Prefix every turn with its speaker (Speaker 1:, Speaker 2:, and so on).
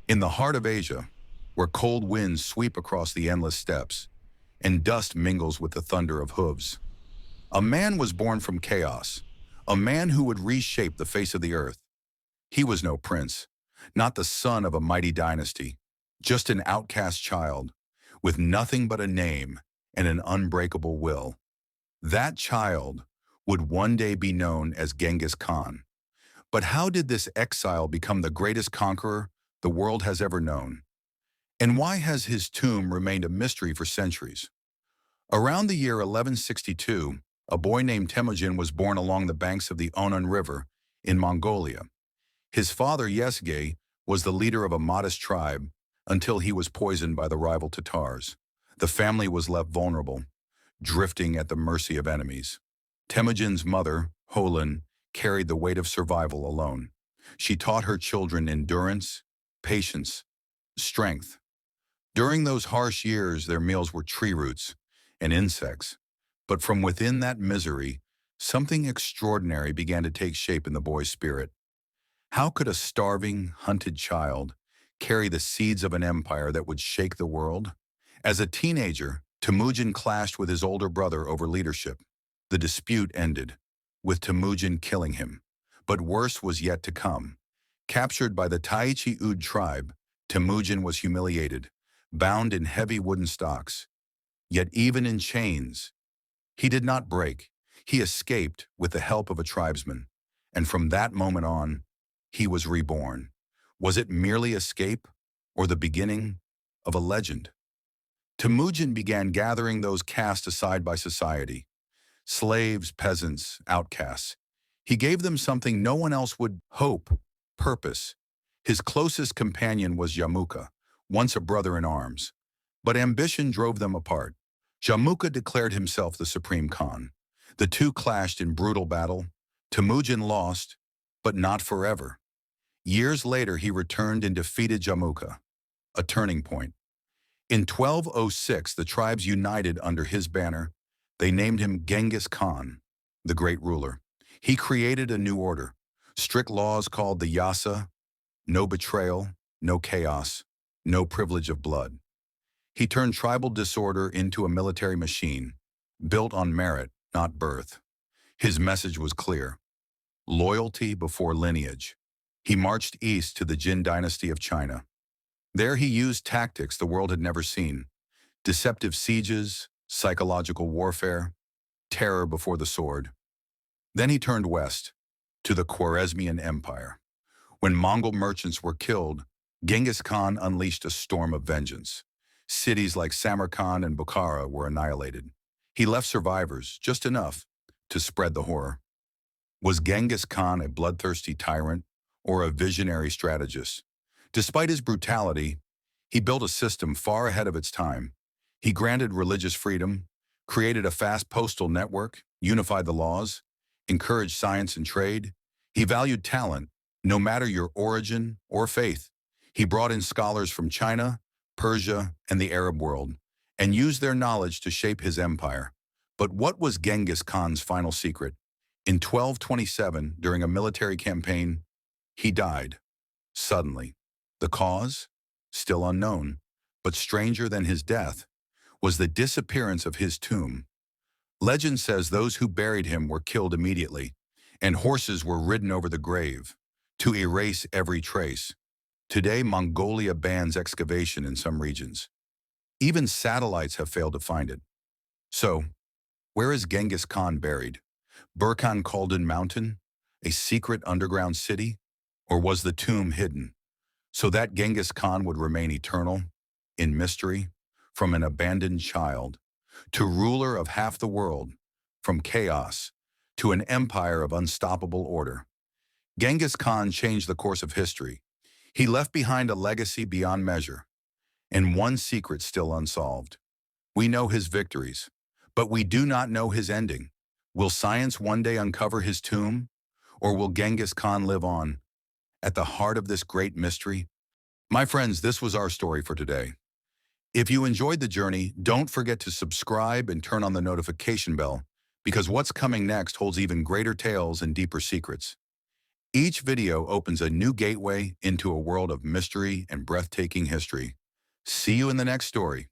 Speaker 1: In the heart of Asia, where cold winds sweep across the endless steppes and dust mingles with the thunder of hooves, a man was born from chaos, a man who would reshape the face of the earth. He was no prince, not the son of a mighty dynasty, just an outcast child with nothing but a name and an unbreakable will. That child would one day be known as Genghis Khan. But how did this exile become the greatest conqueror the world has ever known? And why has his tomb remained a mystery for centuries? Around the year 1162, a boy named Temujin was born along the banks of the Onan River in Mongolia. His father, Yessa, was the leader of a modest tribe until he was poisoned by the rival Tatars. The family was left vulnerable, drifting at the mercy of enemies. Temujin's mother, Holin, carried the weight of survival alone. She taught her children endurance, patience, strength. During those harsh years, their meals were tree roots and insects. But from within that misery, something extraordinary began to take shape in the boy's spirit. How could a starving, hunted child carry the seeds of an empire that would shake the world? As a teenager, Temujin clashed with his older brother over leadership. The dispute ended, with Temujin killing him. But worse was yet to come. Captured by the Taichi Ud tribe, Temujin was humiliated, bound in heavy wooden stocks. Yet even in chains, he did not break. He escaped with the help of a tribesman. And from that moment on, he was reborn. Was it merely escape or the beginning of a legend? Temujin began gathering those cast aside by society. Slaves, peasants, outcasts. He gave them something no one else would: hope, purpose. His closest companion was Jamuka, once a brother in arms. But ambition drove them apart. Jamuka declared himself the supreme Khan. The two clashed in brutal battle. Temujin lost, but not forever. Years later, he returned and defeated Jamuka, a turning point. In 1206, the tribes united under his banner. They named him Genghis Khan, the great ruler. He created a new order, strict laws called the Yassa: no betrayal, no chaos, no privilege of blood. He turned tribal disorder into a military machine, built on merit, not birth. His message was clear: loyalty before lineage. He marched east to the Jin dynasty of China. There he used tactics the world had never seen: deceptive sieges, psychological warfare, terror before the sword. Then he turned west, to the Khwarezmian Empire. When Mongol merchants were killed, Genghis Khan unleashed a storm of vengeance. Cities like Samarkand and Bukhara were annihilated. He left survivors, just enough to spread the horror. Was Genghis Khan a bloodthirsty tyrant or a visionary strategist? Despite his brutality, he built a system far ahead of its time. He granted religious freedom, created a fast postal network, unified the laws, encouraged science and trade. He valued talent, no matter your origin or faith. He brought in scholars from China, Persia, and the Arab world, and used their knowledge to shape his empire. But what was Genghis Khan's final secret? In 1227, during a military campaign, he died, suddenly. The cause? Still unknown, but stranger than his death was the disappearance of his tomb. Legend says those who buried him were killed immediately, and horses were ridden over the grave to erase every trace. Today, Mongolia bans excavation in some regions. Even satellites have failed to find it. So, where is Genghis Khan buried? Burkhan Khaldun Mountain? A secret underground city? Or was the tomb hidden, so that Genghis Khan would remain eternal, in mystery, from an abandoned child to ruler of half the world, from chaos to an empire of unstoppable order? Genghis Khan changed the course of history. He left behind a legacy beyond measure, and one secret still unsolved. We know his victories, but we do not know his ending. Will science one day uncover his tomb, or will Genghis Khan live on, at the heart of this great mystery? My friends, this was our story for today. If you enjoyed the journey, don't forget to subscribe and turn on the notification bell, because what's coming next holds even greater tales and deeper secrets. Each video opens a new gateway into a world of mystery and breathtaking history. See you in the next story.